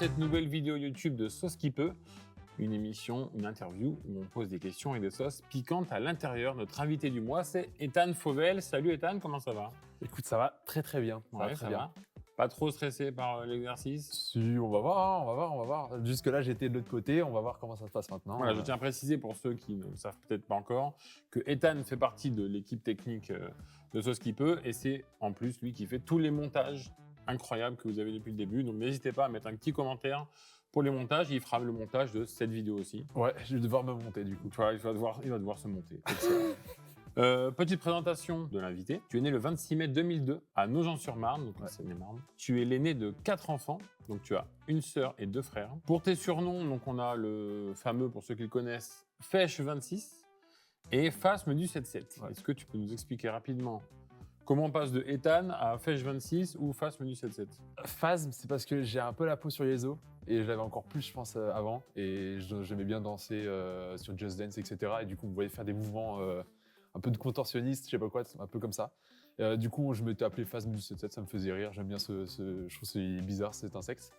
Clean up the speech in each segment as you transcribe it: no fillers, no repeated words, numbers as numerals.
cette nouvelle vidéo YouTube de Sauce qui peut, une émission, une interview où on pose des questions et des sauces piquantes à l'intérieur. Notre invité du mois, c'est Ethan Fauvel. Salut Ethan, comment ça va? Écoute, ça va très bien. Ça va. Pas trop stressé par l'exercice? Si, on va voir. Jusque-là, j'étais de l'autre côté, on va voir comment ça se passe maintenant. Voilà, je tiens à préciser pour ceux qui ne le savent peut-être pas encore que Ethan fait partie de l'équipe technique de Sauce qui peut et c'est en plus lui qui fait tous les montages incroyables que vous avez depuis le début. Donc n'hésitez pas à mettre un petit commentaire pour les montages. Il fera le montage de cette vidéo aussi. Ouais, je vais devoir me monter du coup. Tu vois, il va devoir se monter. Petite présentation de l'invité. Tu es né le 26 mai 2002 à Nogent-sur-Marne, donc en Seine-et-Marne. Tu es l'aîné de 4 enfants, donc tu as une sœur et 2 frères. Pour tes surnoms, donc on a le fameux, pour ceux qui le connaissent, Fèche26 et Phasme du 77. Ouais. Est-ce que tu peux nous expliquer rapidement comment on passe de Ethan à Fèche26 ou Phasme du 77? Phasme, c'est parce que j'ai un peu la peau sur les os et je l'avais encore plus, je pense, avant. Et j'aimais bien danser sur Just Dance, etc. Et du coup, vous voyez faire des mouvements un peu de contorsionniste, je sais pas quoi, un peu comme ça. Du coup, je m'étais appelé Phasme du 77, ça me faisait rire. J'aime bien je trouve que c'est bizarre, c'est un sexe.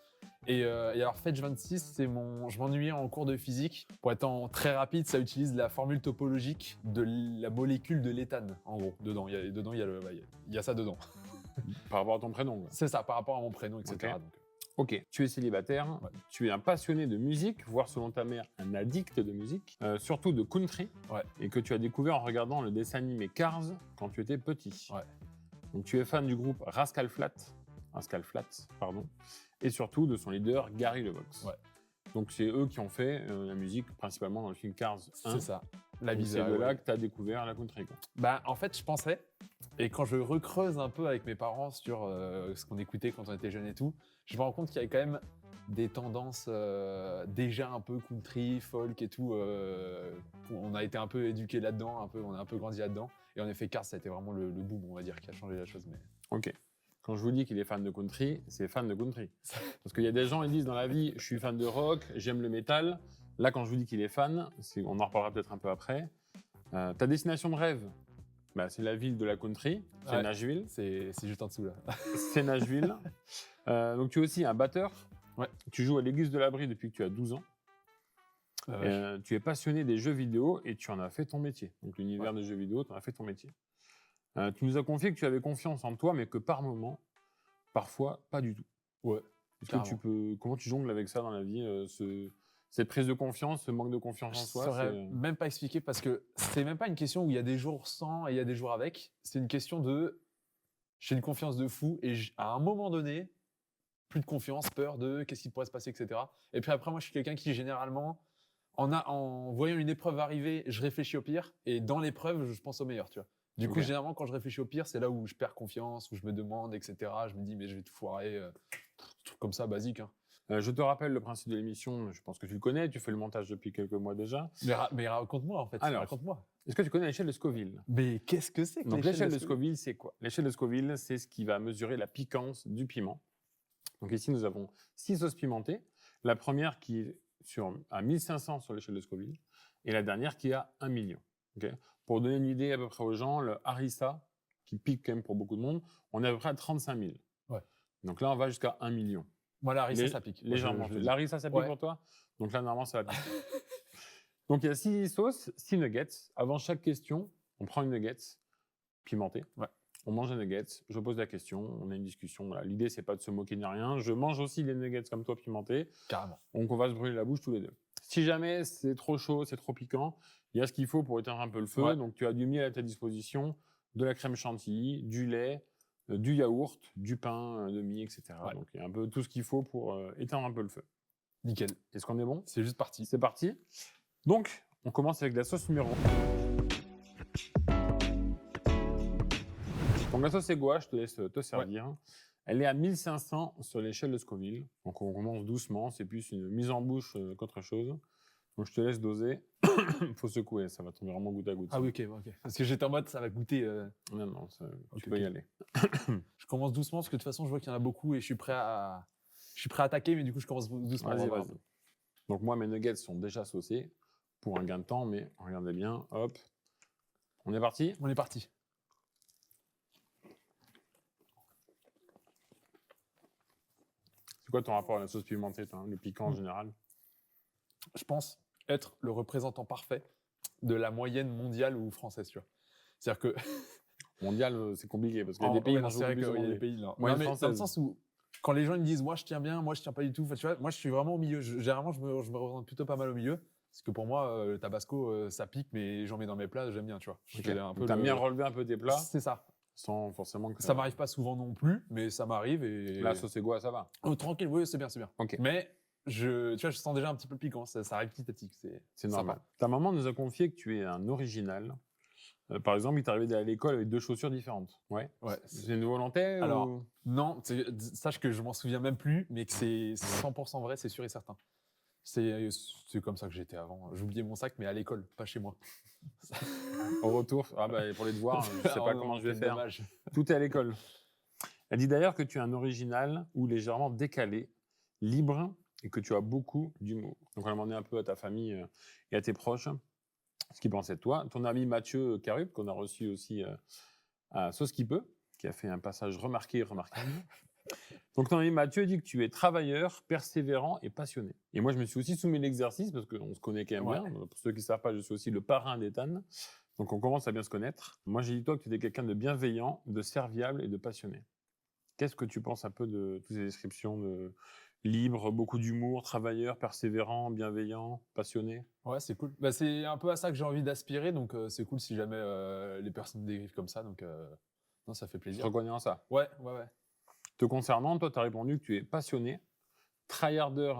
Et alors, Fèche26, je m'ennuyais en cours de physique. Pour être très rapide, ça utilise la formule topologique de la molécule de l'éthane, en gros. Dedans, il y a ça dedans. Par rapport à ton prénom. C'est ça, par rapport à mon prénom, etc. Okay. Donc. Ok, tu es célibataire, tu es un passionné de musique, voire selon ta mère, un addict de musique, surtout de country, et que tu as découvert en regardant le dessin animé Cars quand tu étais petit. Ouais. Donc tu es fan du groupe Rascal Flatts, et surtout de son leader Gary LeVox. Ouais. Donc c'est eux qui ont fait la musique principalement dans le film Cars 1. C'est ça. C'est de là que tu as découvert la country, quoi. Bah, en fait, je pensais, et quand je recreuse un peu avec mes parents sur ce qu'on écoutait quand on était jeunes et tout, je me rends compte qu'il y a quand même des tendances déjà un peu country, folk et tout. On a été un peu éduqués là-dedans, on a un peu grandi là-dedans. Et en effet, Cars, ça a été vraiment le boom, on va dire, qui a changé la chose. Mais... Ok. Quand je vous dis qu'il est fan de country, c'est fan de country. Parce qu'il y a des gens, ils disent dans la vie, je suis fan de rock, j'aime le métal. Là, quand je vous dis qu'il est fan, on en reparlera peut-être un peu après. Ta destination de rêve, bah, c'est la ville de la country, c'est Nashville. C'est juste en dessous, là. C'est Nashville. Donc, tu es aussi un batteur. Ouais. Tu joues à l'église de l'Abri depuis que tu as 12 ans. Tu es passionné des jeux vidéo et tu en as fait ton métier. Donc, l'univers des jeux vidéo, tu en as fait ton métier. Tu nous as confié que tu avais confiance en toi, mais que par moment, parfois, pas du tout. Ouais. Comment tu jongles avec ça dans la vie, cette prise de confiance, ce manque de confiance en soi? Je ne saurais même pas expliquer parce que c'est même pas une question où il y a des jours sans et il y a des jours avec. C'est une question de j'ai une confiance de fou et à un moment donné, plus de confiance, peur de qu'est-ce qui pourrait se passer, etc. Et puis après, moi, je suis quelqu'un qui généralement, en voyant une épreuve arriver, je réfléchis au pire et dans l'épreuve, je pense au meilleur, tu vois. Du coup, généralement, quand je réfléchis au pire, c'est là où je perds confiance, où je me demande, etc. Je me dis, mais je vais tout foirer. Truc comme ça, basique. Hein. Je te rappelle le principe de l'émission, je pense que tu le connais, tu fais le montage depuis quelques mois déjà. Mais raconte-moi, en fait. Alors, raconte-moi. Est-ce que tu connais l'échelle de Scoville? Mais qu'est-ce que c'est que l'échelle de Scoville, c'est quoi? L'échelle de Scoville, c'est ce qui va mesurer la piquance du piment. Donc ici, nous avons 6 sauces pimentées. La première qui est à 1500 sur l'échelle de Scoville et la dernière qui est à 1 million. Okay. Pour donner une idée à peu près aux gens, le harissa, qui pique quand même pour beaucoup de monde, on est à peu près à 35 000. Ouais. Donc là, on va jusqu'à 1 million. Moi, la harissa, ça pique. Légèrement. La harissa, ça pique pour toi? Donc là, normalement, ça va piquer. Donc il y a 6 sauces, 6 nuggets. Avant chaque question, on prend une nugget pimentée. Ouais. On mange un nugget, je pose la question, on a une discussion. Voilà. L'idée, c'est pas de se moquer ni rien. Je mange aussi les nuggets comme toi pimentés. Carrément. Donc on va se brûler la bouche tous les deux. Si jamais c'est trop chaud, c'est trop piquant, il y a ce qu'il faut pour éteindre un peu le feu. Ouais. Donc tu as du miel à ta disposition, de la crème chantilly, du lait, du yaourt, du pain de mie, etc. Ouais. Donc il y a un peu tout ce qu'il faut pour éteindre un peu le feu. Nickel. Est-ce qu'on est bon? C'est juste parti. C'est parti. Donc on commence avec la sauce numéro 1. Donc la sauce est gouache, je te laisse te servir. Ouais. Elle est à 1500 sur l'échelle de Scoville. Donc on commence doucement, c'est plus une mise en bouche qu'autre chose. Donc je te laisse doser. Il faut secouer, ça va tomber vraiment goutte à goutte. Ah oui, ok. Parce que j'étais en mode, ça va goûter. Non, tu peux y aller. Je commence doucement parce que de toute façon, je vois qu'il y en a beaucoup et je suis prêt à attaquer, mais du coup, je commence doucement. Vas-y. Donc moi, mes nuggets sont déjà saucés pour un gain de temps, mais regardez bien, hop. On est parti? On est parti. quoi ton rapport à la sauce pimentée, toi, le piquant en général? Je pense être le représentant parfait de la moyenne mondiale ou française, tu vois. C'est-à-dire que Mondial, c'est compliqué parce qu'il y a des pays ouais, qui non, mangent c'est vrai beaucoup plus qu'il y a des salé. pays là. Moyenne Non, mais dans le française. sens où quand les gens ils me disent moi je tiens bien, moi je tiens pas du tout. Enfin, tu vois, moi je suis vraiment au milieu. Généralement je me représente plutôt pas mal au milieu. Parce que pour moi, le tabasco, ça pique, mais j'en mets dans mes plats, j'aime bien, tu vois. Je Ok. fais un peu T'as bien relevé un peu tes plats C'est ça. sans forcément que Ça m'arrive pas souvent non plus, mais ça m'arrive et. La sauce Eggoa, ça va. Oh, tranquille, oui, c'est bien, c'est bien. Ok. Mais tu vois, je sens déjà un petit peu le piquant. Ça arrive petit à petit. C'est sympa. normal. Ta maman nous a confié que tu es un original. Par exemple, il t'est arrivé d'aller à l'école avec 2 chaussures différentes. Ouais. Ouais. C'est une volonté Alors, ou... non, sache que je m'en souviens même plus, mais que c'est 100% vrai, c'est sûr et certain. C'est comme ça que j'étais avant. J'oubliais mon sac, mais à l'école, pas chez moi. Au retour, pour les devoirs, je sais Oh pas non, comment je vais quel faire. dommage. Tout est à l'école. Elle dit d'ailleurs que tu es un original ou légèrement décalé, libre et que tu as beaucoup d'humour. Donc on a demandé un peu à ta famille et à tes proches ce qu'ils pensaient de toi. Ton ami Mathieu Carup, qu'on a reçu aussi à Sauce qui peut, qui a fait un passage remarqué et remarquable. Donc ton ami Mathieu dit que tu es travailleur, persévérant et passionné. Et moi je me suis aussi soumis à l'exercice parce qu'on se connaît quand même Ouais. bien. Pour ceux qui ne savent pas, je suis aussi le parrain d'Ethan. Donc on commence à bien se connaître. Moi j'ai dit toi que tu étais quelqu'un de bienveillant, de serviable et de passionné. Qu'est-ce que tu penses un peu de toutes ces descriptions de libre, beaucoup d'humour, travailleur, persévérant, bienveillant, passionné? Ouais, c'est cool. Bah, c'est un peu à ça que j'ai envie d'aspirer, donc c'est cool si jamais les personnes me décrivent comme ça. Donc, non, ça fait Tu te plaisir. reconnais en ça? Ouais. Te concernant, toi, tu as répondu que tu es passionné, tryharder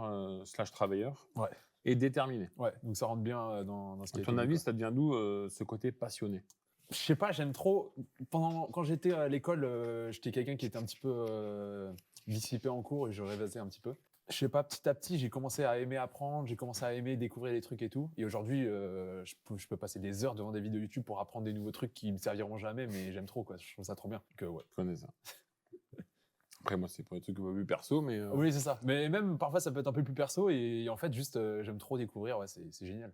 slash travailleur Ouais. et déterminé. Ouais, donc ça rentre bien dans ce qui À a ton été dit, avis, quoi. ça devient d'où ce côté passionné? Je sais pas, j'aime trop. Quand j'étais à l'école, j'étais quelqu'un qui était un petit peu dissipé en cours et je rêvassais un petit peu. Je sais pas, petit à petit, j'ai commencé à aimer apprendre, j'ai commencé à aimer découvrir les trucs et tout. Et aujourd'hui, je peux passer des heures devant des vidéos YouTube pour apprendre des nouveaux trucs qui me serviront jamais, mais j'aime trop, quoi. Je trouve ça trop bien. Donc, ouais. Je connais ça. Après, moi, c'est pour des trucs un peu plus perso, mais... Oui, c'est ça. Mais même parfois, ça peut être un peu plus perso et en fait, juste, j'aime trop découvrir. Ouais, c'est génial.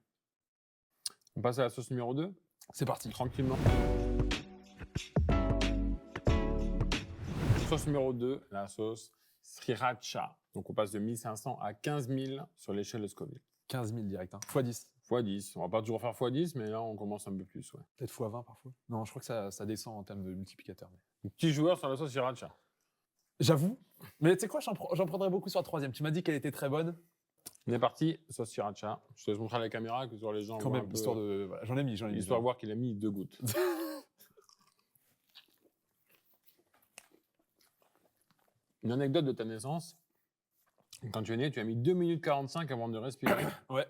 On passe à la sauce numéro 2, C'est parti. tranquillement. Sauce numéro 2, la sauce sriracha. Donc, on passe de 1500 à 15 000 sur l'échelle de Scoville. 15 000 direct, hein. x10. x10. On va pas toujours faire x10, mais là, on commence un peu plus, ouais. Peut-être x20 parfois. Non, je crois que ça descend en termes de multiplicateur. Petit joueur sur la sauce sriracha. J'avoue. Mais tu sais quoi, j'en prendrais beaucoup sur la troisième. Tu m'as dit qu'elle était très bonne. On est parti, sauce sriracha. Je te laisse montrer à la caméra que sur les gens Quand voient même, un peu, histoire de. Voilà, j'en ai mis. histoire de voir qu'il a mis 2 gouttes. Une anecdote de ta naissance. Quand tu es né, tu as mis 2 minutes 45 avant de respirer. Ouais.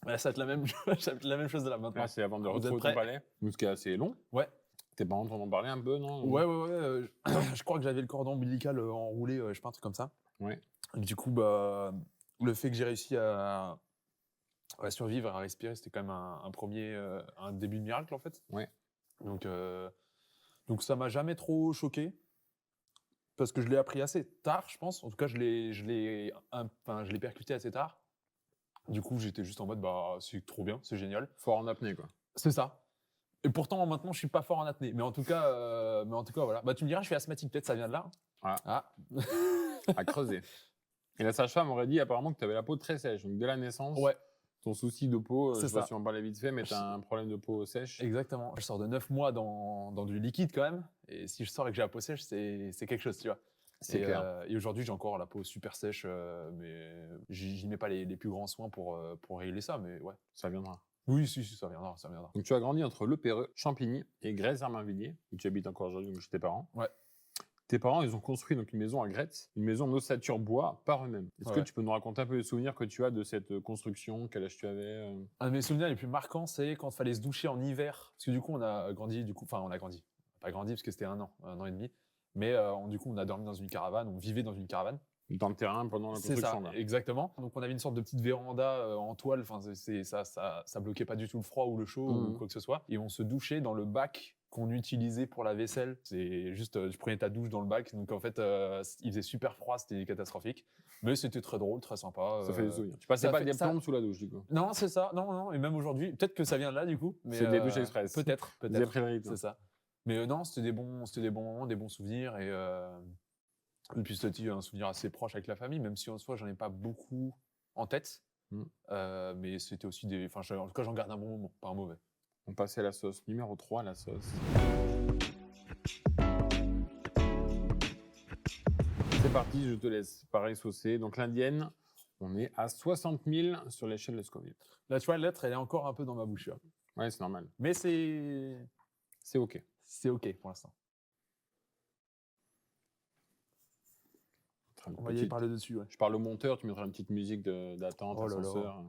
Là, ça va être la même, ça va être la même chose de là maintenant. Là, c'est avant de Vous êtes retrouver prêts ton palais. Ce qui est assez long. Ouais. Tes parents t'en ont parlé un peu, non? Ouais. Je crois que j'avais le cordon ombilical enroulé, je sais pas, un truc comme ça. Ouais. Du coup, bah, le fait que j'ai réussi à survivre, à respirer, c'était quand même un début de miracle en fait. Ouais. Donc ça m'a jamais trop choqué parce que je l'ai appris assez tard, je pense. En tout cas, je l'ai percuté assez tard. Du coup, j'étais juste en mode bah c'est trop bien, c'est génial. Fort en apnée, quoi. C'est ça. Et pourtant maintenant, je suis pas fort en apnée, mais en tout cas, voilà. Bah tu me diras, je suis asthmatique, peut-être ça vient de là. Ah. À creuser. Et la sage-femme aurait dit apparemment que tu avais la peau très sèche. Donc dès la naissance, Ouais. ton souci de peau, C'est je sais pas ça. si on en parlait vite fait, mais tu as un problème de peau sèche. Exactement. Je sors de 9 mois dans du liquide quand même. Et si je sors et que j'ai la peau sèche, c'est quelque chose, tu vois. C'est clair. Et aujourd'hui, j'ai encore la peau super sèche, mais j'y mets pas les plus grands soins pour régler ça, mais ouais. Ça viendra. Oui, si, ça viendra. Donc tu as grandi entre Le Perreux, Champigny et Grèce-Herminvilliers, où tu habites encore aujourd'hui chez tes parents. Ouais. Tes parents, ils ont construit donc une maison à Gretz, une maison en ossature bois par eux-mêmes. Est-ce que tu peux nous raconter un peu les souvenirs que tu as de cette construction? Quel âge tu avais? Un de mes souvenirs les plus marquants, c'est quand il fallait se doucher en hiver. Parce que du coup, on a grandi. Pas grandi parce que c'était un an et demi. Mais du coup, on a dormi dans une caravane, on vivait dans une caravane. Dans le terrain pendant la C'est construction. ça, Là. exactement. Donc on avait une sorte de petite véranda en toile, enfin ça bloquait pas du tout le froid ou le chaud ou quoi que ce soit. Et on se douchait dans le bac qu'on utilisait pour la vaisselle. C'est juste, tu prenais ta douche dans le bac, donc en fait il faisait super froid, c'était catastrophique. Mais c'était très drôle, très sympa. Ça fait des souvenirs. Tu passais pas des plombes sous la douche du coup? Non, c'est ça, non, et même aujourd'hui, peut-être que ça vient de là du coup. C'est des douches express. Peut-être. Vous avez pris le rythme. C'est ça. Mais non, c'était des bons moments, des bons souvenirs et Depuis ce petit, un souvenir assez proche avec la famille, même si en soi, j'en ai pas beaucoup en tête. Mm. Mais c'était aussi des. Enfin, en tout cas, j'en garde un bon moment, pas un mauvais. On passait à la sauce. Numéro 3, la sauce. C'est parti, je te laisse. Pareil, saucer. Donc l'indienne, on est à 60 000 sur l'échelle de Scoville. La tu vois, la lettre, elle est encore un peu dans ma bouche. Là. Ouais, c'est normal. Mais c'est OK. OK pour l'instant. On va y aller par le dessus. Ouais. Je parle au monteur, tu mettras une petite musique d'attente, Oh là là. ascenseur.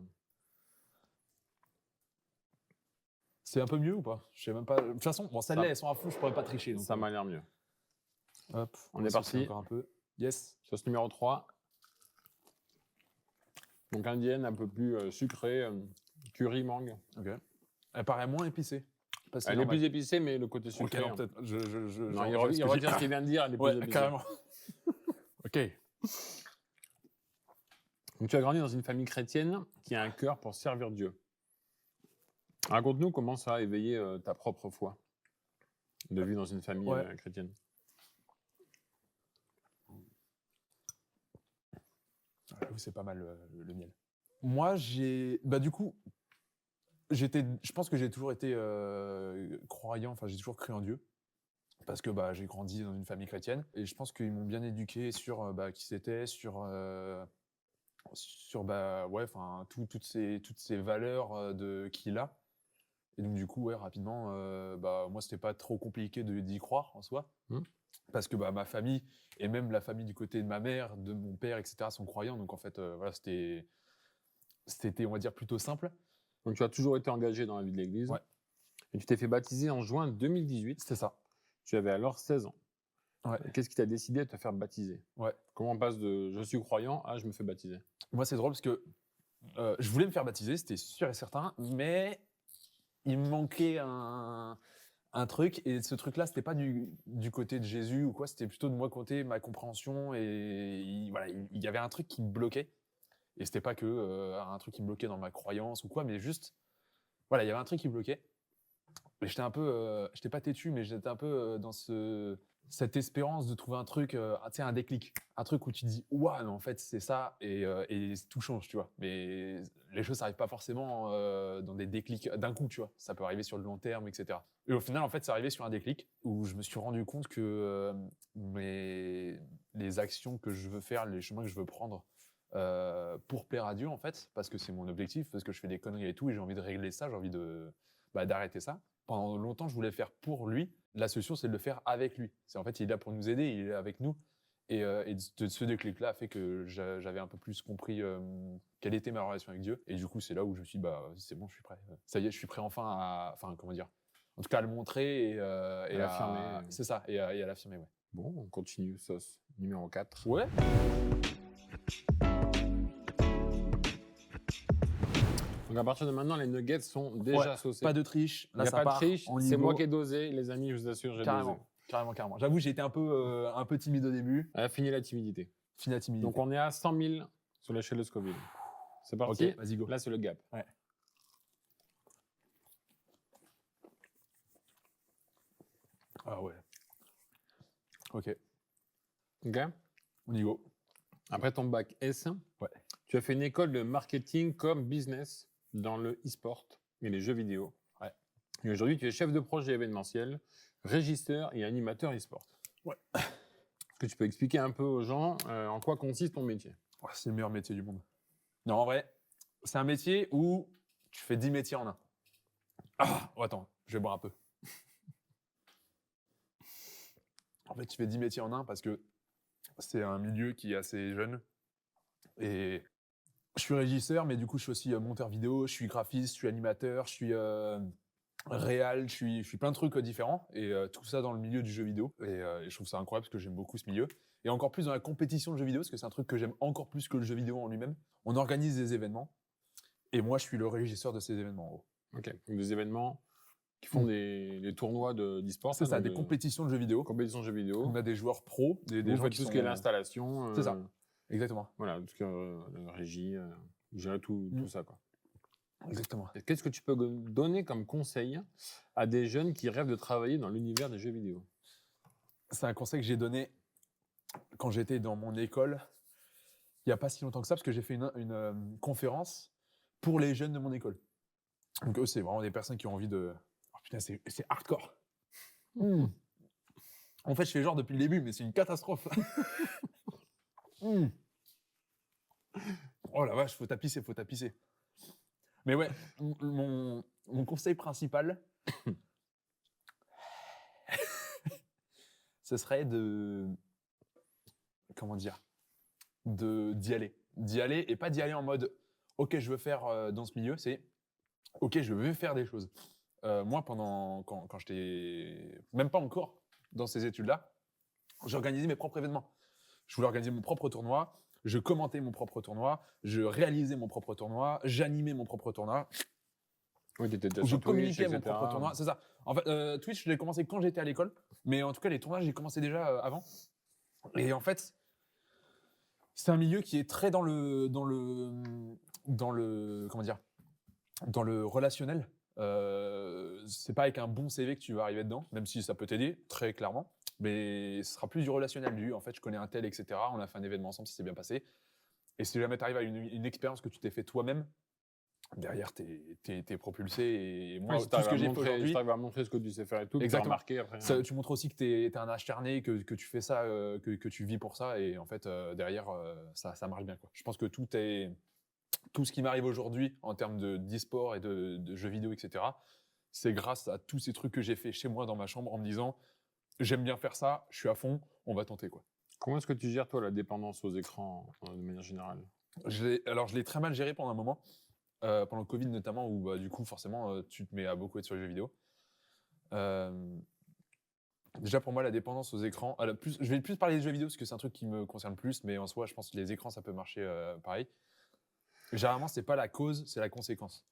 C'est un peu mieux ou pas? Je sais même pas. De toute façon, bon, celles-là, elles sont à fond, je pourrais pas tricher. Donc, Ça m'a l'air mieux. Hop, On est parti. Encore un peu. Yes. Sauce numéro 3. Donc indienne, un peu plus sucrée, curry mangue. Ok. Elle paraît moins épicée. Elle est plus épicée, mais le côté sucré. Ok, alors peut-être. Non, il retient ce qu'il vient de dire, elle est plus épicée. Carrément. Ok. Donc tu as grandi dans une famille chrétienne qui a un cœur pour servir Dieu. Raconte-nous comment ça a éveillé ta propre foi de vivre dans une famille chrétienne. C'est pas mal le miel. Moi, du coup, je pense que j'ai toujours été croyant, enfin, j'ai toujours cru en Dieu. Parce que j'ai grandi dans une famille chrétienne. Et je pense qu'ils m'ont bien éduqué sur qui c'était, sur toutes ces valeurs qu'il a. Et donc, du coup, rapidement, moi, c'était pas trop compliqué d'y croire en soi. Parce que ma famille, et même la famille du côté de ma mère, de mon père, etc., sont croyants. Donc, en fait, c'était, on va dire, plutôt simple. Donc, tu as toujours été engagé dans la vie de l'Église. Ouais. Et tu t'es fait baptiser en juin 2018. C'était ça. Tu avais alors 16 ans. Ouais. Qu'est-ce qui t'a décidé de te faire baptiser? Ouais. Comment on passe de « je suis croyant » à « je me fais baptiser » ? Moi, c'est drôle parce que je voulais me faire baptiser, c'était sûr et certain, mais il me manquait un truc. Et ce truc-là, c'était pas du côté de Jésus ou quoi, c'était plutôt de moi côté ma compréhension. Et il y avait un truc qui me bloquait. Et c'était pas que un truc qui me bloquait dans ma croyance ou quoi, mais juste, il y avait un truc qui me bloquait. Et j'étais un peu, j'étais pas têtu, mais j'étais un peu dans cette espérance de trouver un truc, un déclic. Un truc où tu te dis, ouah, en fait, c'est ça, et tout change, tu vois. Mais les choses n'arrivent pas forcément dans des déclics d'un coup, tu vois. Ça peut arriver sur le long terme, etc. Et au final, en fait, c'est arrivé sur un déclic où je me suis rendu compte que les actions que je veux faire, les chemins que je veux prendre pour plaire à Dieu, en fait, parce que c'est mon objectif, parce que je fais des conneries et tout, et j'ai envie de régler ça, j'ai envie d'arrêter ça. Pendant longtemps, je voulais faire pour lui. La solution, c'est de le faire avec lui. En fait, il est là pour nous aider, il est avec nous. Et ce déclic-là a fait que j'avais un peu plus compris quelle était ma relation avec Dieu. Et du coup, c'est là où je me suis dit, c'est bon, je suis prêt. Ça y est, je suis prêt enfin à en tout cas à le montrer et à l'affirmer. C'est ça, et à l'affirmer, ouais. Bon, on continue, sauce numéro 4. Ouais. Donc à partir de maintenant, les nuggets sont déjà saucés. Pas de triche. Il n'y a pas de triche, c'est moi qui ai dosé, les amis, je vous assure, j'ai dosé. Carrément. J'avoue, j'ai été un peu timide au début. Fini la timidité. Donc on est à 100 000 sur l'échelle de Scoville. C'est parti. Ok, vas-y, go. Là, c'est le gap. Ouais. Ah ouais. Ok. Ok. On y go. Après ton bac S, tu as fait une école de marketing comme business dans le e-sport et les jeux vidéo. Ouais. Et aujourd'hui, tu es chef de projet événementiel, régisseur et animateur e-sport. Ouais. Est-ce que tu peux expliquer un peu aux gens en quoi consiste ton métier? C'est le meilleur métier du monde. Non, en vrai, c'est un métier où tu fais 10 métiers en un. Attends, je vais boire un peu. En fait, tu fais 10 métiers en un parce que c'est un milieu qui est assez jeune. Et je suis régisseur, mais du coup, je suis aussi monteur vidéo, je suis graphiste, je suis animateur, je suis réal, je suis plein de trucs différents. Et tout ça dans le milieu du jeu vidéo. Et je trouve ça incroyable parce que j'aime beaucoup ce milieu. Et encore plus dans la compétition de jeux vidéo, parce que c'est un truc que j'aime encore plus que le jeu vidéo en lui-même. On organise des événements. Et moi, je suis le régisseur de ces événements, en gros. Ok, donc des événements qui font des tournois d'e-sport. C'est ça, des compétitions de jeux vidéo. Compétitions de jeux vidéo. On a des joueurs pros, des gens qui tout ce qui est l'installation. C'est ça, exactement. Voilà, tout ce qui est régie, gérer tout ça, quoi. Exactement. Qu'est-ce que tu peux donner comme conseil à des jeunes qui rêvent de travailler dans l'univers des jeux vidéo? C'est un conseil que j'ai donné quand j'étais dans mon école, il n'y a pas si longtemps que ça, parce que j'ai fait une conférence pour les jeunes de mon école. Donc eux, c'est vraiment des personnes qui ont envie de... Oh putain, c'est hardcore. En fait, je fais genre depuis le début, mais c'est une catastrophe. Oh la vache, faut tapisser. Mais ouais, mon conseil principal, ce serait comment dire, d'y aller. D'y aller et pas d'y aller en mode, ok, je veux faire dans ce milieu, c'est, ok, je veux faire des choses. Moi, quand j'étais même pas encore dans ces études-là, j'organisais mes propres événements. Je voulais organiser mon propre tournoi, je commentais mon propre tournoi, je réalisais mon propre tournoi, j'animais mon propre tournoi. Oui, t'étais déjà Je sur Twitch, communiquais mon etc. propre tournoi, c'est ça. En fait, Twitch, je l'ai commencé quand j'étais à l'école, mais en tout cas, les tournois, j'ai commencé déjà avant. Et en fait, c'est un milieu qui est très dans le comment dire, dans le relationnel. C'est pas avec un bon CV que tu vas arriver dedans, même si ça peut t'aider, très clairement. Mais ce sera plus du relationnel, en fait, je connais un tel, etc. On a fait un événement ensemble, ça s'est bien passé. Et si jamais tu arrives à une expérience que tu t'es fait toi-même, derrière, t'es propulsé. Et moi, Oui, tout ce que j'ai fait aujourd'hui, tu arrives à montrer ce que tu sais faire et tout, exactement. remarquer après. Tu montres aussi que t'es un acharné, que tu fais ça, que tu vis pour ça. Et en fait, derrière, ça marche bien, quoi. Je pense que tout ce qui m'arrive aujourd'hui en termes d'e-sport et de jeux vidéo, etc., c'est grâce à tous ces trucs que j'ai fait chez moi dans ma chambre en me disant j'aime bien faire ça, je suis à fond, on va tenter, quoi. Comment est-ce que tu gères, toi, la dépendance aux écrans de manière générale? Je l'ai très mal géré pendant un moment, pendant le Covid notamment, où du coup, forcément, tu te mets à beaucoup être sur les jeux vidéo. Déjà, pour moi, la dépendance aux écrans, je vais plus parler des jeux vidéo parce que c'est un truc qui me concerne plus, mais en soi, je pense que les écrans, ça peut marcher pareil. Généralement, c'est pas la cause, c'est la conséquence.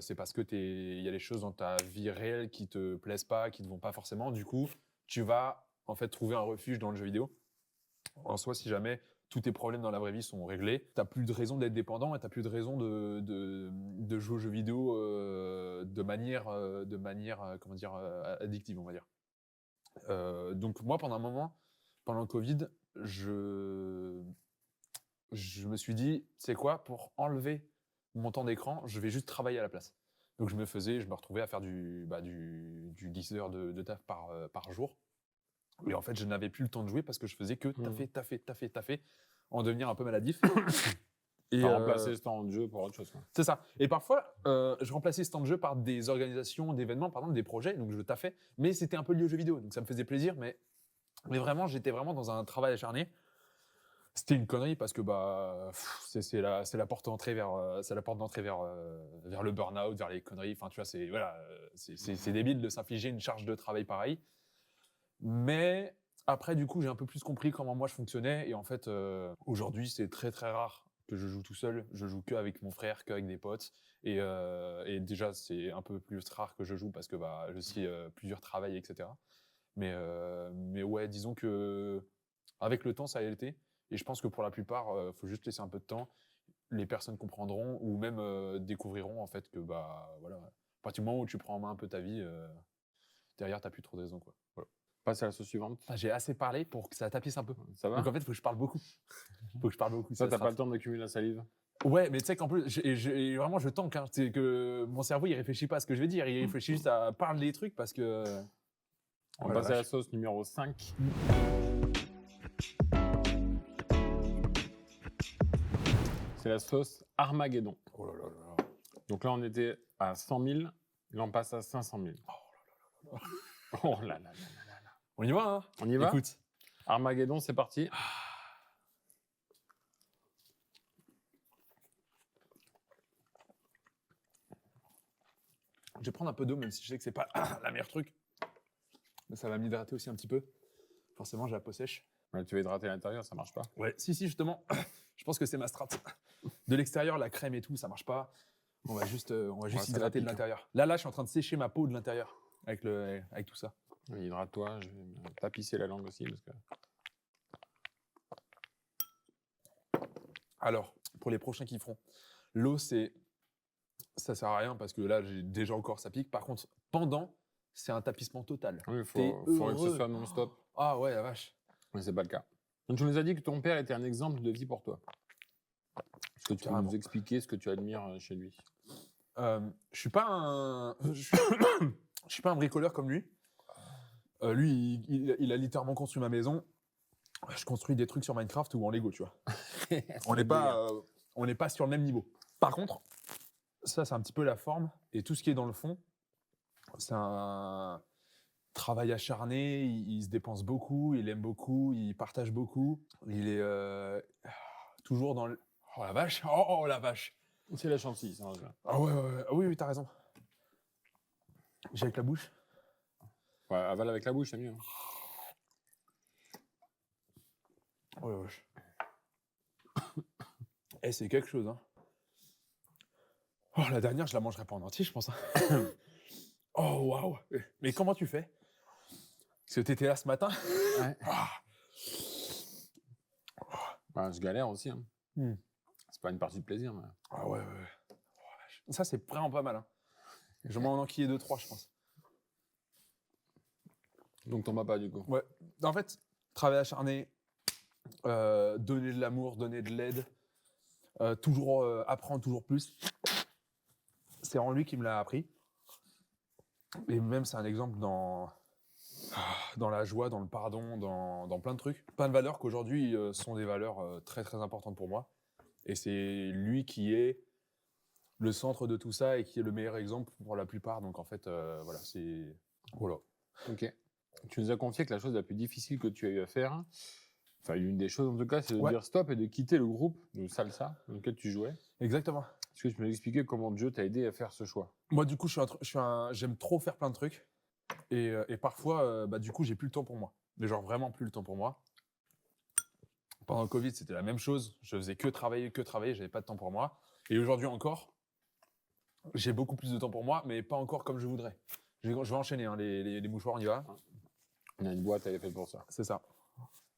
C'est parce que il y a des choses dans ta vie réelle qui te plaisent pas, qui te vont pas forcément. Du coup, tu vas en fait trouver un refuge dans le jeu vidéo. En soi, si jamais tous tes problèmes dans la vraie vie sont réglés, t'as plus de raison d'être dépendant et t'as plus de raison de jouer aux jeux vidéo de manière comment dire, addictive, on va dire. Donc moi, pendant un moment, pendant le Covid, je me suis dit, c'est quoi, pour enlever mon temps d'écran, je vais juste travailler à la place. Donc je me retrouvais à faire du 10 heures de taf par jour. Et en fait, je n'avais plus le temps de jouer parce que je faisais que taffer, en devenir un peu maladif. Et T'as remplacé ce temps de jeu pour autre chose, quoi. c'est ça. Et parfois, je remplaçais ce temps de jeu par des organisations, d'événements, par exemple des projets, donc je taffais, mais c'était un peu lié aux jeux vidéo, donc ça me faisait plaisir, mais vraiment, j'étais vraiment dans un travail acharné. C'était une connerie parce que c'est la porte d'entrée vers vers le burn-out, vers les conneries. Enfin, tu vois, c'est débile de s'infliger une charge de travail pareille. Mais après, du coup, j'ai un peu plus compris comment moi je fonctionnais. Et en fait, aujourd'hui, c'est très très rare que je joue tout seul. Je joue que avec mon frère, qu'avec des potes. Et déjà, c'est un peu plus rare que je joue parce que je suis plusieurs travails, etc. Mais ouais, disons que avec le temps, ça a été. Et je pense que pour la plupart, faut juste laisser un peu de temps. Les personnes comprendront ou même découvriront en fait que voilà, à partir du moment où tu prends en main un peu ta vie, derrière, t'as plus trop de raison, quoi. Voilà. Passe à la sauce suivante. J'ai assez parlé pour que ça tapisse un peu. Ça va? Donc en fait, il faut que je parle beaucoup. Ça, t'as pas le temps d'accumuler la salive? Ouais, mais tu sais qu'en plus, vraiment, je tank. Hein. C'est que mon cerveau, il réfléchit pas à ce que je vais dire. Il réfléchit juste à parler des trucs parce que. On va passer à la sauce numéro 5. C'est la sauce Armageddon. Oh là là là là. Donc là, on était à 100 000. Là, on passe à 500 000. Oh là là là là là. On y va, hein? On y va? Écoute. Armageddon, c'est parti. Je vais prendre un peu d'eau, même si je sais que c'est pas la meilleure truc. Mais ça va m'hydrater aussi un petit peu. Forcément, j'ai la peau sèche. Ouais, tu veux hydrater l'intérieur, ça marche pas. Ouais, si, justement. Je pense que c'est ma strat. De l'extérieur, la crème et tout, ça marche pas. On va juste hydrater de l'intérieur. Là, je suis en train de sécher ma peau de l'intérieur avec tout ça. Oui, hydrate-toi, je vais me tapisser la langue aussi. Parce que... Alors, pour les prochains qui feront, l'eau, ça sert à rien parce que là, j'ai déjà encore ça pique. Par contre, pendant, c'est un tapissement total. Oui, il faudrait que ce soit non-stop. Ah ouais, la vache. Mais c'est pas le cas. Donc, tu nous as dit que ton père était un exemple de vie pour toi. Est-ce que tu peux Carrément. nous expliquer ce que tu admires chez lui? Je suis pas un, je suis pas un bricoleur comme lui. Lui, il a littéralement construit ma maison. Je construis des trucs sur Minecraft ou en Lego, tu vois. On n'est pas sur le même niveau. Par contre, ça, c'est un petit peu la forme. Et tout ce qui est dans le fond, c'est un travail acharné. Il se dépense beaucoup, il aime beaucoup, il partage beaucoup. Il est toujours dans le... Oh la vache, oh la vache. C'est la chantilly, ça marche bien. Ah ouais. Ah oui, t'as raison. J'ai avec la bouche. Ouais, avale avec la bouche, c'est mieux. Ouais. Eh, c'est quelque chose, hein. Oh, la dernière, je la mangerai pas en entier, je pense. Hein. Oh, waouh. Mais comment tu fais? Parce que t'étais là ce matin. Ouais. Ah. Bah, je galère aussi. Hein. Hmm. C'est pas une partie de plaisir. Mais... Ah ouais. Oh, vache. Ça, c'est vraiment pas mal. Hein. Je vais m'en enquiller 2-3, je pense. Donc ton papa, du coup. Ouais. En fait, travail acharné, donner de l'amour, donner de l'aide, toujours apprendre toujours plus. C'est en lui qui me l'a appris. Et même, c'est un exemple dans la joie, dans le pardon, dans plein de trucs. Plein de valeurs qu'aujourd'hui sont des valeurs très très importantes pour moi. Et c'est lui qui est le centre de tout ça et qui est le meilleur exemple pour la plupart. Donc en fait, voilà, c'est... Voilà. Ok. Tu nous as confié que la chose la plus difficile que tu as eu à faire, enfin une des choses en tout cas, c'est de Ouais. dire stop et de quitter le groupe de salsa dans lequel tu jouais. Exactement. Est-ce que tu peux nous expliquer comment Dieu t'a aidé à faire ce choix? Moi, du coup, j'aime trop faire plein de trucs. Et parfois, du coup, j'ai plus le temps pour moi. Mais genre vraiment plus le temps pour moi. Pendant le Covid, c'était la même chose. Je faisais que travailler, j'avais pas de temps pour moi. Et aujourd'hui encore, j'ai beaucoup plus de temps pour moi, mais pas encore comme je voudrais. Je vais enchaîner, hein, les mouchoirs, on y va. On a une boîte, elle est faite pour ça. C'est ça.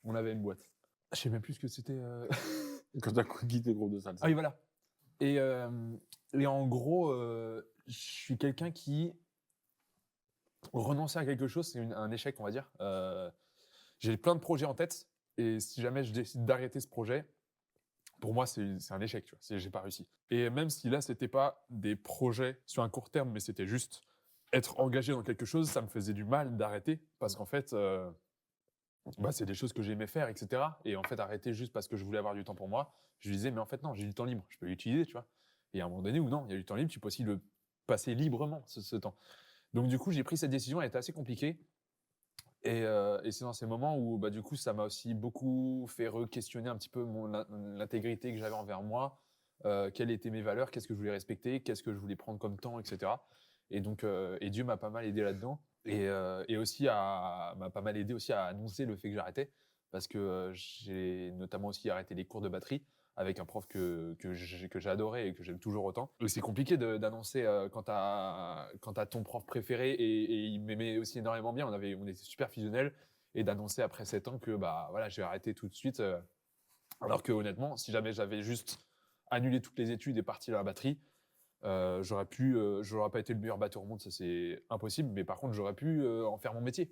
On avait une boîte. Je sais même plus ce que c'était. Quand tu as quitté le groupe de salsa. Ah oui, voilà. Et en gros, je suis quelqu'un qui renoncer à quelque chose, c'est un échec, on va dire. J'ai plein de projets en tête, et si jamais je décide d'arrêter ce projet, pour moi, c'est un échec, tu vois. J'ai pas réussi. Et même si là, c'était pas des projets sur un court terme, mais c'était juste être engagé dans quelque chose, ça me faisait du mal d'arrêter, parce qu'en fait, c'est des choses que j'aimais faire, etc. Et en fait, arrêter juste parce que je voulais avoir du temps pour moi, je disais, mais en fait, non, j'ai du temps libre, je peux l'utiliser, tu vois. Et à un moment donné où non, il y a du temps libre, tu peux aussi le passer librement, ce temps. Donc du coup, j'ai pris cette décision, elle était assez compliquée. Et c'est dans ces moments où du coup, ça m'a aussi beaucoup fait re-questionner un petit peu l'intégrité que j'avais envers moi, quelles étaient mes valeurs, qu'est-ce que je voulais respecter, qu'est-ce que je voulais prendre comme temps, etc. Et donc, et Dieu m'a pas mal aidé là-dedans. Et aussi m'a pas mal aidé aussi à annoncer le fait que j'arrêtais, parce que j'ai notamment aussi arrêté les cours de batterie avec un prof que j'adorais et que j'aime toujours autant. Et c'est compliqué d'annoncer quand t'as ton prof préféré et il m'aimait aussi énormément bien. On était super fusionnels, et d'annoncer après 7 ans que voilà, j'ai arrêté tout de suite. Alors que honnêtement, si jamais j'avais juste annulé toutes les études et parti à la batterie, j'aurais pas été le meilleur batteur au monde, ça c'est impossible. Mais par contre, j'aurais pu en faire mon métier.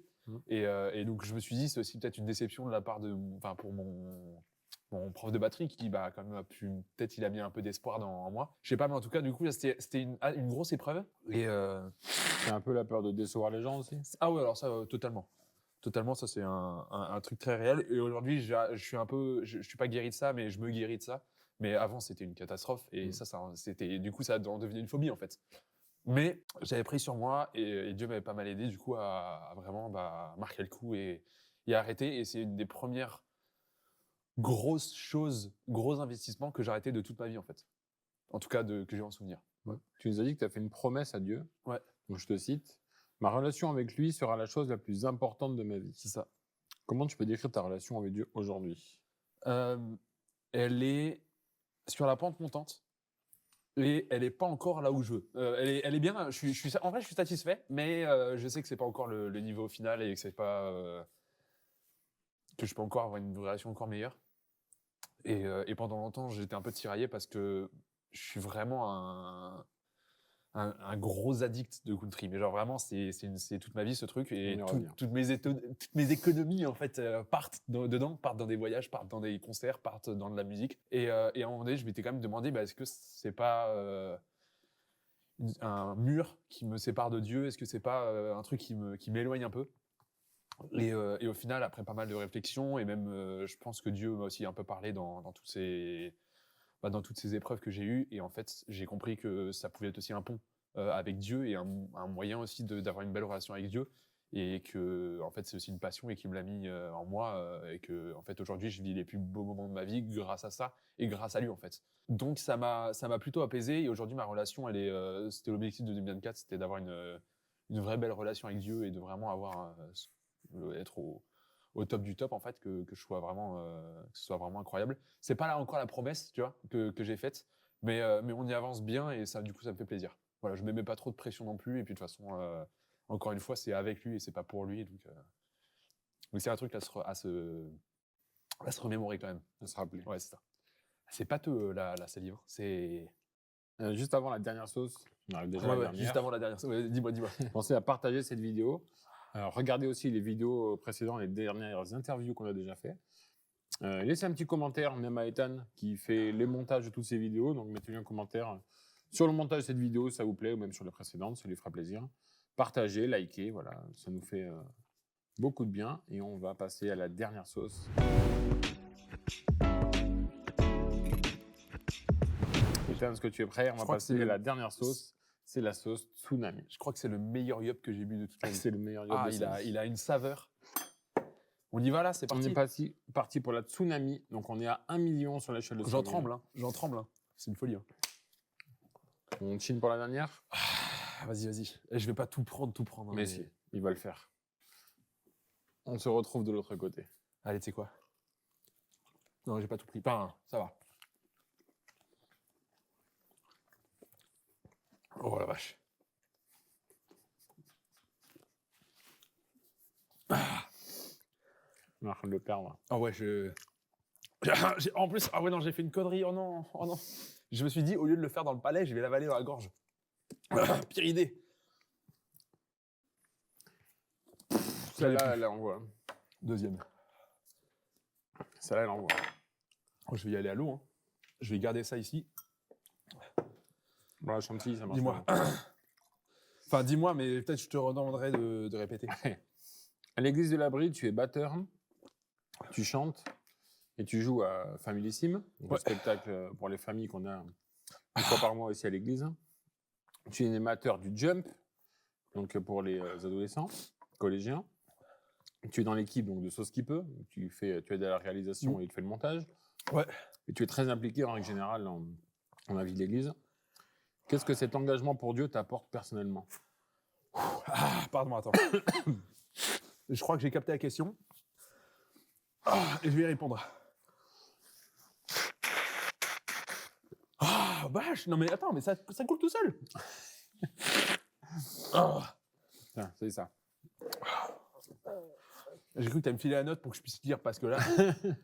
Et donc je me suis dit, c'est aussi peut-être une déception de la part pour mon prof de batterie qui quand même peut-être il a mis un peu d'espoir en moi. Je sais pas, mais en tout cas, du coup, c'était une grosse épreuve. Et C'est un peu la peur de décevoir les gens aussi. ah ouais, alors ça, totalement. Totalement, ça c'est un truc très réel. Et aujourd'hui, je suis pas guéri de ça, mais je me guéris de ça. Mais avant, c'était une catastrophe. Et du coup, ça en devenait une phobie en fait. Mais j'avais pris sur moi, et Dieu m'avait pas mal aidé du coup à vraiment marquer le coup et arrêter. Et c'est une des premières grosses choses, gros investissements que j'ai arrêté de toute ma vie en fait. En tout cas, que j'ai en souvenir. Ouais. Tu nous as dit que tu as fait une promesse à Dieu. Ouais. Donc je te cite. Ma relation avec lui sera la chose la plus importante de ma vie. C'est ça. Comment tu peux décrire ta relation avec Dieu aujourd'hui? Elle est sur la pente montante. Et elle est pas encore là où je veux. Elle est bien. En vrai, je suis satisfait, mais je sais que c'est pas encore le niveau final et que c'est pas que je peux encore avoir une relation encore meilleure. Et pendant longtemps, j'étais un peu tiraillé parce que je suis vraiment un gros addict de country. Mais genre vraiment, c'est toute ma vie ce truc. Et On y revient. toutes mes économies en fait partent dedans, partent dans des voyages, partent dans des concerts, partent dans de la musique. Et à un moment donné, je m'étais quand même demandé, est-ce que c'est pas un mur qui me sépare de Dieu? Est-ce que c'est pas un truc qui m'éloigne un peu? Et au final, après pas mal de réflexions, et même je pense que Dieu m'a aussi un peu parlé dans toutes ces épreuves que j'ai eues. Et en fait, j'ai compris que ça pouvait être aussi un pont avec Dieu, et un moyen aussi d'avoir une belle relation avec Dieu. Et que en fait, c'est aussi une passion, et qu'il me l'a mis en moi. Et que en fait, aujourd'hui, je vis les plus beaux moments de ma vie grâce à ça et grâce à lui en fait. Donc ça m'a plutôt apaisé. Et aujourd'hui, ma relation, elle est, c'était l'objectif de 2024, c'était d'avoir une vraie belle relation avec Dieu, et de vraiment avoir être au top du top en fait, que ce soit vraiment incroyable. C'est pas là encore la promesse, tu vois, que j'ai faite, mais on y avance bien, et ça, du coup, ça me fait plaisir. Voilà, je me mets pas trop de pression non plus, et puis de toute façon, encore une fois, c'est avec lui et c'est pas pour lui, donc c'est un truc à se remémorer quand même. À se rappeler. Ouais, c'est ça. C'est pâteux la salive. C'est Juste avant la dernière sauce, on arrive déjà à la dernière. juste avant la dernière. Ouais, dis-moi. Pensez à partager cette vidéo. Regardez aussi les vidéos précédentes, les dernières interviews qu'on a déjà fait. Laissez un petit commentaire, même à Ethan, qui fait les montages de toutes ces vidéos. Donc, mettez-lui un commentaire sur le montage de cette vidéo, ça vous plaît, ou même sur les précédentes, ça lui fera plaisir. Partagez, likez, voilà, ça nous fait beaucoup de bien. Et on va passer à la dernière sauce. Ethan, est-ce que tu es prêt? On va passer à la dernière sauce. C'est la sauce tsunami. Je crois que c'est le meilleur yop que j'ai bu de toute ma vie. C'est le meilleur yop de sa vie. Il a une saveur. On y va là, c'est parti. On est parti pour la tsunami. Donc, on est à 1 million sur l'échelle de J'en tremble, hein. C'est une folie. Hein. On chine pour la dernière? Vas-y. Et je vais pas tout prendre. Hein, mais si, il va le faire. On se retrouve de l'autre côté. Allez, tu sais quoi? Non, j'ai pas tout pris. Pas un, ça va. Oh la vache. On est en train de le perdre. Ah ouais, en plus, ah ouais, non, j'ai fait une connerie. Oh non. Je me suis dit, au lieu de le faire dans le palais, je vais l'avaler dans la gorge. Pire idée. Celle-là, elle envoie. Deuxième. Celle-là, elle envoie. Oh, je vais y aller à l'eau. Hein. Je vais garder ça ici. Bon, la chantilly, ça marche. Dis-moi. pas. Enfin, dis-moi, mais peut-être je te redemanderai de répéter. À l'église de l'Abri, tu es batteur, tu chantes et tu joues à Familissime, le spectacle pour les familles qu'on a une fois par mois ici à l'église. Tu es animateur du Jump, donc pour les adolescents, collégiens. Tu es dans l'équipe donc, de Sauce qui peut, tu aides à la réalisation et tu fais le montage. Ouais. Et tu es très impliqué en règle générale dans la vie de l'église. Qu'est-ce que cet engagement pour Dieu t'apporte personnellement? Pardon, attends. Je crois que j'ai capté la question. Et je vais y répondre. Vache, non mais attends, mais ça coule tout seul. Tiens, c'est ça. J'ai cru que tu allais me filer la note pour que je puisse lire, parce que là...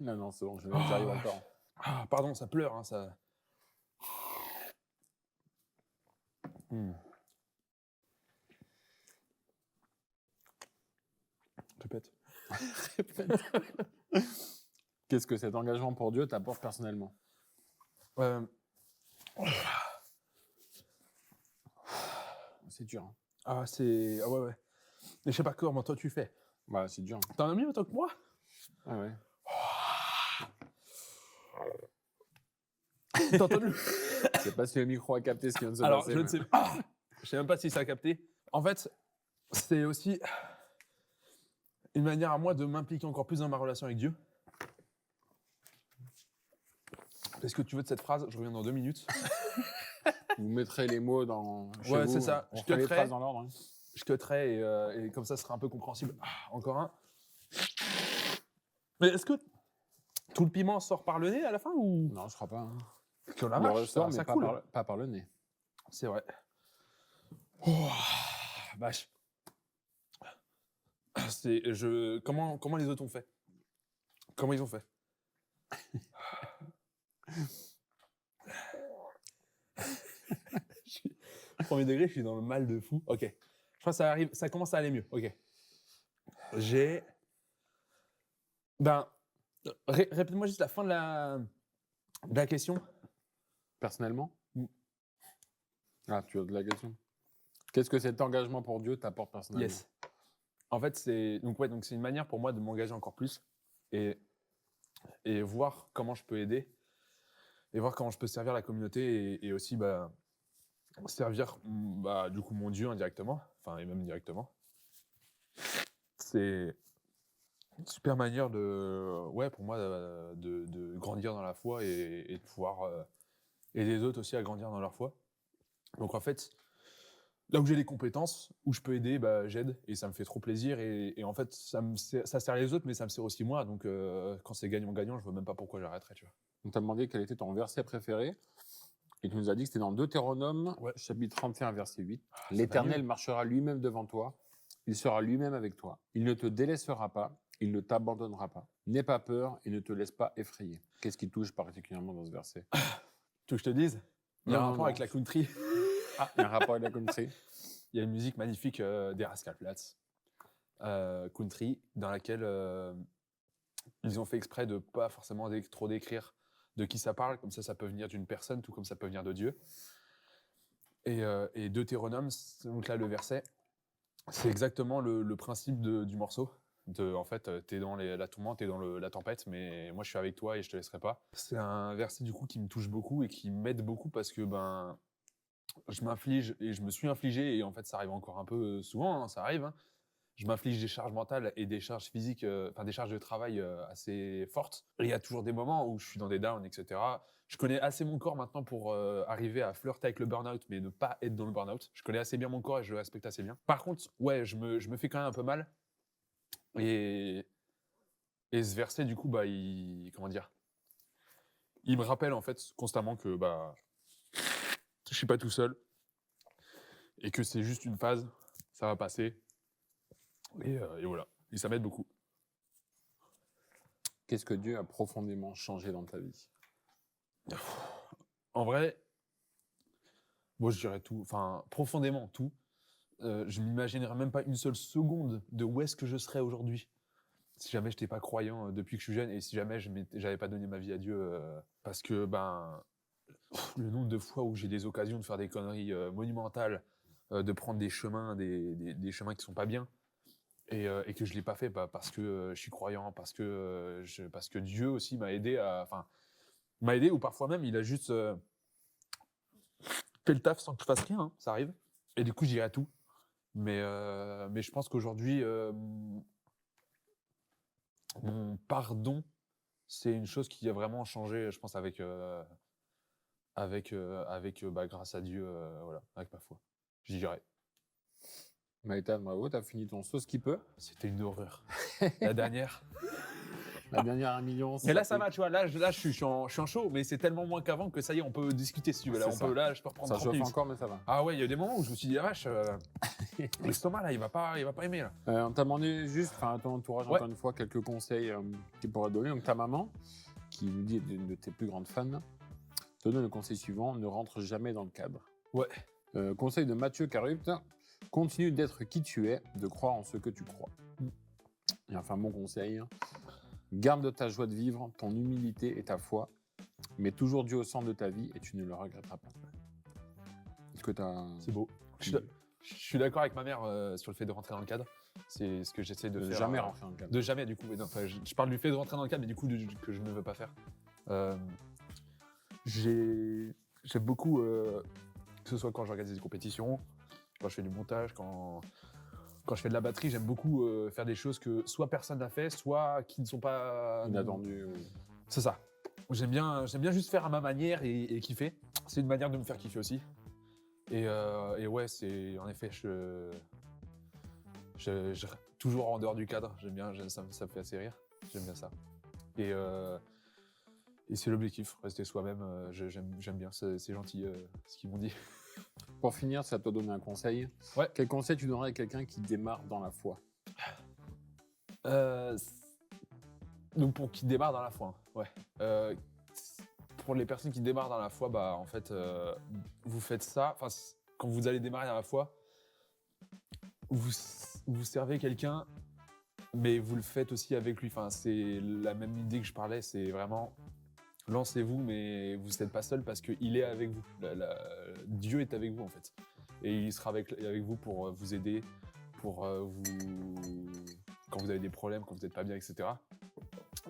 non, c'est bon, j'arrive encore. Pardon, ça pleure, hein, ça... Répète. Qu'est-ce que cet engagement pour Dieu t'apporte personnellement? C'est dur. Hein. Ah ouais. Mais je sais pas comment toi tu fais. Bah, c'est dur. T'en as mis autant que moi? Ah ouais. T'as entendu? Je sais pas si le micro a capté ce qui vient de se Alors, passer. je ne sais pas. Je sais même pas si ça a capté. En fait, c'est aussi une manière à moi de m'impliquer encore plus dans ma relation avec Dieu. Est-ce que tu veux de cette phrase? Je reviens dans 2 minutes. Vous mettrez les mots dans. Ouais, c'est ça. Je les phrases dans l'ordre. Hein. Je cutterai et comme ça, ce sera un peu compréhensible. Encore un. Mais est-ce que tout le piment sort par le nez à la fin ou? Non, je crois pas. Hein. Que la Il vache, ressort, mais ça pas, coule. pas par le nez. C'est vrai. Vache. Comment les autres ont fait? Comment ils ont fait? premier degré, je suis dans le mal de fou. Ok. Je crois que ça commence à aller mieux. Ok. J'ai. Ben, répète-moi juste la fin de la question. Personnellement Mm. Ah, tu as de la question. Qu'est-ce que cet engagement pour Dieu t'apporte personnellement? Yes. En fait, c'est une manière pour moi de m'engager encore plus et voir comment je peux aider et voir comment je peux servir la communauté et aussi servir du coup mon Dieu indirectement, enfin et même directement. C'est une super manière pour moi de grandir dans la foi et de pouvoir aider les autres aussi à grandir dans leur foi. Donc en fait, là où j'ai des compétences, où je peux aider, j'aide et ça me fait trop plaisir et en fait ça sert les autres mais ça me sert aussi moi. Donc quand c'est gagnant-gagnant, je vois même pas pourquoi j'arrêterais, tu vois. On t'a demandé quel était ton verset préféré et tu nous as dit que c'était dans Deutéronome, chapitre 31, verset 8. L'Éternel marchera lui-même devant toi, il sera lui-même avec toi. Il ne te délaissera pas, il ne t'abandonnera pas. N'aie pas peur et ne te laisse pas effrayer. Qu'est-ce qui te touche particulièrement dans ce verset? Tu veux que je te dise? Il y a un rapport avec la country. Ah, il y a un rapport avec la country. Il y a une musique magnifique des Rascal Flatts, country, dans laquelle ils ont fait exprès de pas forcément trop décrire de qui ça parle, comme ça peut venir d'une personne, tout comme ça peut venir de Dieu. Et Deutéronome, donc là le verset, c'est exactement le principe du morceau. En fait, t'es dans la tourmente, t'es dans la tempête, mais moi je suis avec toi et je te laisserai pas. C'est un verset du coup qui me touche beaucoup et qui m'aide beaucoup parce que je m'inflige et je me suis infligé et en fait ça arrive encore un peu souvent, hein, ça arrive. Hein. Je m'inflige des charges mentales et des charges physiques, des charges de travail assez fortes. Et il y a toujours des moments où je suis dans des downs, etc. Je connais assez mon corps maintenant pour arriver à flirter avec le burn-out, mais ne pas être dans le burn-out. Je connais assez bien mon corps et je le respecte assez bien. Par contre, ouais, je me fais quand même un peu mal. Et ce verset, du coup, comment dire, il me rappelle en fait constamment que je suis pas tout seul et que c'est juste une phase, ça va passer. Et voilà. Et ça m'aide beaucoup. Qu'est-ce que Dieu a profondément changé dans ta vie? En vrai, moi je dirais tout, enfin profondément tout. Je m'imaginerais même pas une seule seconde de où est-ce que je serais aujourd'hui si jamais je n'étais pas croyant depuis que je suis jeune et si jamais je n'avais pas donné ma vie à Dieu parce que le nombre de fois où j'ai des occasions de faire des conneries monumentales, de prendre des chemins, des chemins qui sont pas bien et que je l'ai pas fait parce que je suis croyant, parce que Dieu aussi m'a aidé ou parfois même il a juste fait le taf sans que je fasse rien, hein, ça arrive. Et du coup, je dirais tout. Mais je pense qu'aujourd'hui, mon pardon, c'est une chose qui a vraiment changé, je pense, grâce à Dieu, voilà, avec ma foi. Je dirais. Maïtan, bravo, t'as fini ton sauce qui peut. C'était une horreur. La dernière. La dernière 1 million. Mais là, ça va, tu vois. Là, je suis en chaud, mais c'est tellement moins qu'avant que ça y est, on peut discuter si tu veux. Là, je peux reprendre 30 minutes. Ça chauffe minutes. encore, mais ça va. Ah ouais, il y a des moments où je me suis dit, ah vache, l'estomac, là, il va pas aimer, là. On t'a demandé juste, à ton entourage, encore une fois, quelques conseils qu'il pourrait donner. Donc, ta maman, qui nous dit une de tes plus grandes fans, te donne le conseil suivant, ne rentre jamais dans le cadre. Ouais. Conseil de Mathieu Carupt, continue d'être qui tu es, de croire en ce que tu crois. Et enfin, mon conseil, garde ta joie de vivre, ton humilité et ta foi. Mets toujours Dieu au centre de ta vie et tu ne le regretteras pas. Est-ce que c'est beau. Je suis d'accord avec ma mère sur le fait de rentrer dans le cadre. C'est ce que j'essaie de faire. Jamais rentrer dans le cadre. De jamais, du coup. Je parle du fait de rentrer dans le cadre, mais du coup, que je ne veux pas faire. J'aime beaucoup, que ce soit quand j'organise des compétitions, quand je fais du montage, quand je fais de la batterie, j'aime beaucoup faire des choses que soit personne n'a fait, soit qui ne sont pas inattendues. C'est ça. J'aime bien juste faire à ma manière et kiffer. C'est une manière de me faire kiffer aussi. Et ouais, c'est en effet, je toujours en dehors du cadre. J'aime bien, ça me fait assez rire. J'aime bien ça. Et c'est l'objectif, rester soi-même. J'aime bien, c'est gentil ce qu'ils m'ont dit. Pour finir, ça t'a donné un conseil. Ouais. Quel conseil tu donnerais à quelqu'un qui démarre dans la foi? Donc pour qui démarre dans la foi, hein. Pour les personnes qui démarrent dans la foi, en fait, vous faites ça. quand vous allez démarrer à la foi, vous servez quelqu'un, mais vous le faites aussi avec lui. Enfin, c'est la même idée que je parlais, c'est vraiment lancez-vous, mais vous n'êtes pas seul parce qu'il est avec vous. Dieu est avec vous en fait. Et il sera avec vous pour vous aider, pour quand vous avez des problèmes, quand vous n'êtes pas bien, etc.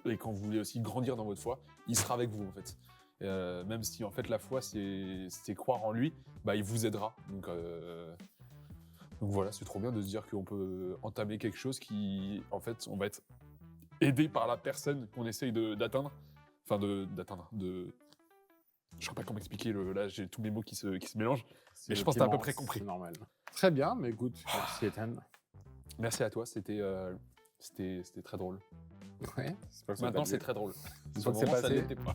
Et quand vous voulez aussi grandir dans votre foi, il sera avec vous en fait. Même si en fait la foi c'est croire en lui, il vous aidera. Donc voilà, c'est trop bien de se dire qu'on peut entamer quelque chose qui, en fait, on va être aidé par la personne qu'on essaye d'atteindre. Enfin, d'atteindre. Je ne sais pas comment expliquer, là j'ai tous mes mots qui se mélangent. Mais je pense que tu as à peu près compris. C'est normal. Très bien, mais écoute, merci Ethan. Merci à toi, c'était très drôle. Ouais, Maintenant c'est très drôle. Sur le moment, ça n'était pas.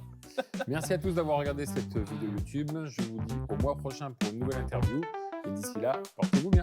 Merci à tous d'avoir regardé cette vidéo YouTube. Je vous dis au mois prochain pour une nouvelle interview. Et d'ici là, portez-vous bien.